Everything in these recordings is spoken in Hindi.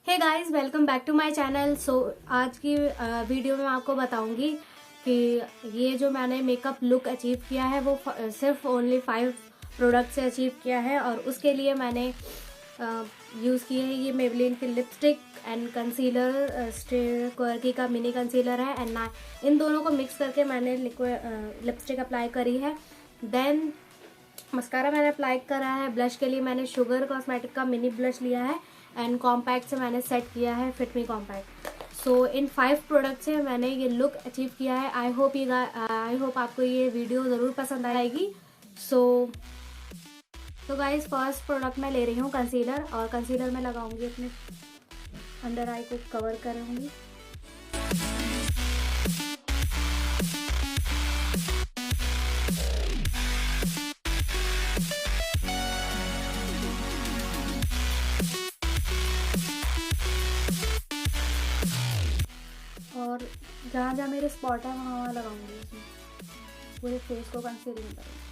Hey guys, welcome back to my channel. So आज की वीडियो में मैं आपको बताऊंगी कि ये जो मैंने मेकअप लुक अचीव किया है वो सिर्फ ओनली 5 प्रोडक्ट से अचीव किया है। और उसके लिए मैंने यूज़ किए है ये मेबलिन की लिपस्टिक एंड कंसीलर, क्वर्की का मिनी कंसीलर है एंड इन दोनों को मिक्स करके मैंने लिपस्टिक अप्लाई करी है। देन मस्कारा मैंने अप्लाई करा है। ब्लश के लिए मैंने शुगर कॉस्मेटिक का मिनी ब्लश लिया है एंड कॉम्पैक्ट से मैंने सेट किया है फिट मी कॉम्पैक्ट। सो इन 5 प्रोडक्ट से मैंने ये लुक अचीव किया है। आई होप आपको ये वीडियो ज़रूर पसंद आएगी। सो गाइज, फर्स्ट प्रोडक्ट मैं ले रही हूँ कंसीलर, और कंसीलर में लगाऊंगी अपने अंडर आई को कवर करूँगी। और जहाँ जहाँ मेरे स्पॉट है वहाँ वहाँ लगाऊंगी। इसमें पूरे फेस को कंसीलिंग करूँगी।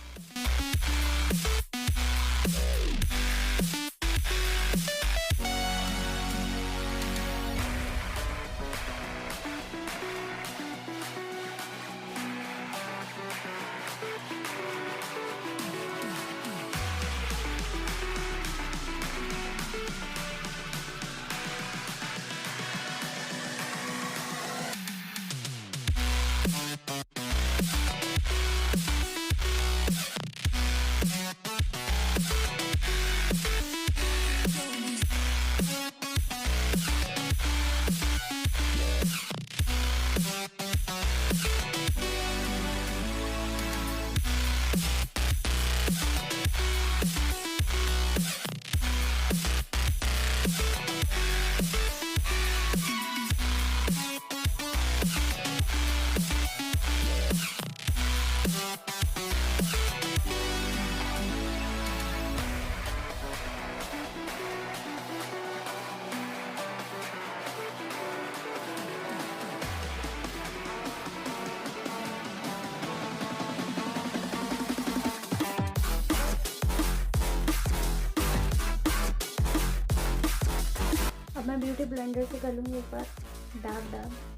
अब मैं ब्यूटी ब्लेंडर से कर लूँगी एक बार दाग।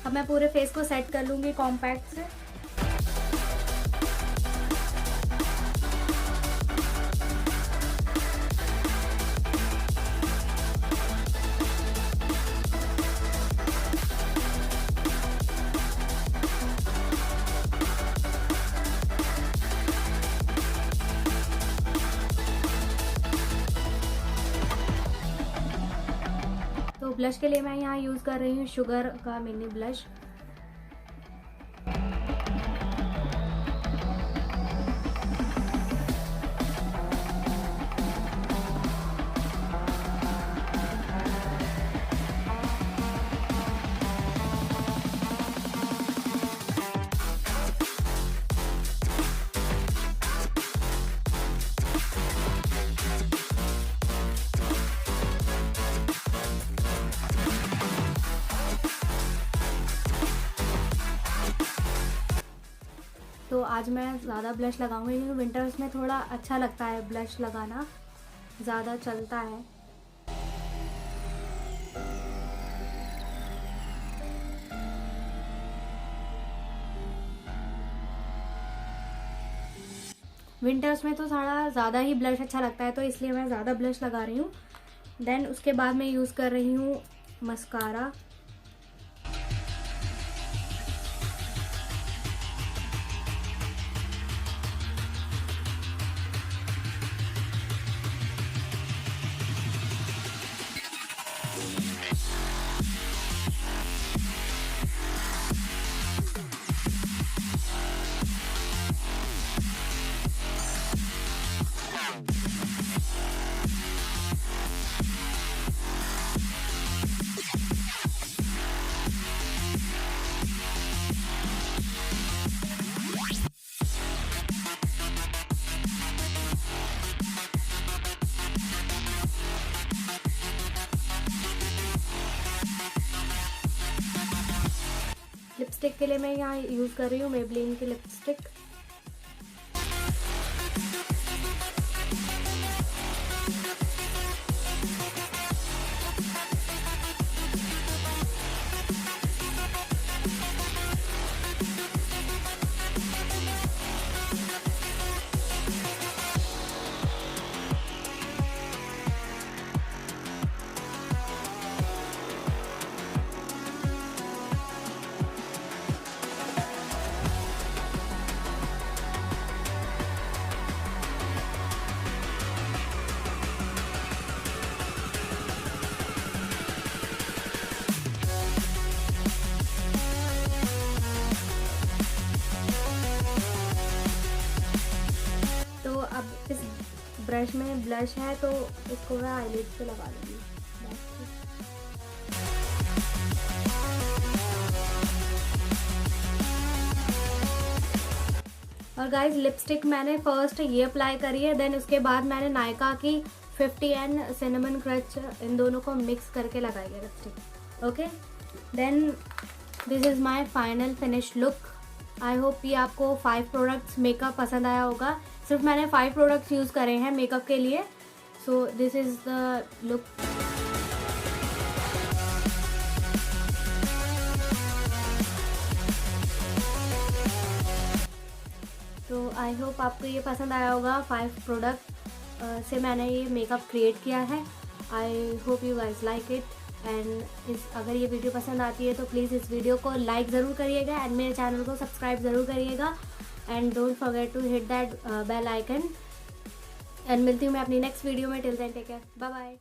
अब मैं पूरे फेस को सेट कर लूँगी कॉम्पैक्ट से। तो ब्लश के लिए मैं यहाँ यूज़ कर रही हूँ शुगर का मिनी ब्लश। तो आज मैं ज़्यादा ब्लश लगाऊंगी क्योंकि विंटर्स में थोड़ा अच्छा लगता है ब्लश लगाना, ज़्यादा चलता है। विंटर्स में तो थोड़ा ज़्यादा ही ब्लश अच्छा लगता है, तो इसलिए मैं ज़्यादा ब्लश लगा रही हूँ। देन उसके बाद मैं यूज़ कर रही हूँ मस्कारा। लिपस्टिक के लिए मैं यहाँ यूज़ कर रही हूँ मेबलिन की लिपस्टिक। तो अब इस ब्रश में ब्लश है तो इसको मैं आईलिड्स पे लगा लूँगी। और गाइज लिपस्टिक मैंने फर्स्ट ये अप्लाई करी है, देन उसके बाद मैंने नायका की 50 एंड सिनेमन क्रच इन दोनों को मिक्स करके लगाई है lipstick. Okay, then this is my final finish look. I hope ये आपको 5 प्रोडक्ट्स मेकअप पसंद आया होगा। सिर्फ मैंने 5 प्रोडक्ट्स यूज़ करे हैं मेकअप के लिए। So this is the look. तो आई होप आपको ये पसंद आया होगा। 5 प्रोडक्ट से मैंने ये मेकअप क्रिएट किया है। I hope you guys like it. And अगर ये वीडियो पसंद आती है तो प्लीज़ इस वीडियो को लाइक ज़रूर करिएगा एंड मेरे चैनल को सब्सक्राइब ज़रूर करिएगा and don't forget to hit that bell icon. And मिलती हूँ मैं अपनी नेक्स्ट वीडियो में। Till then take care, bye bye.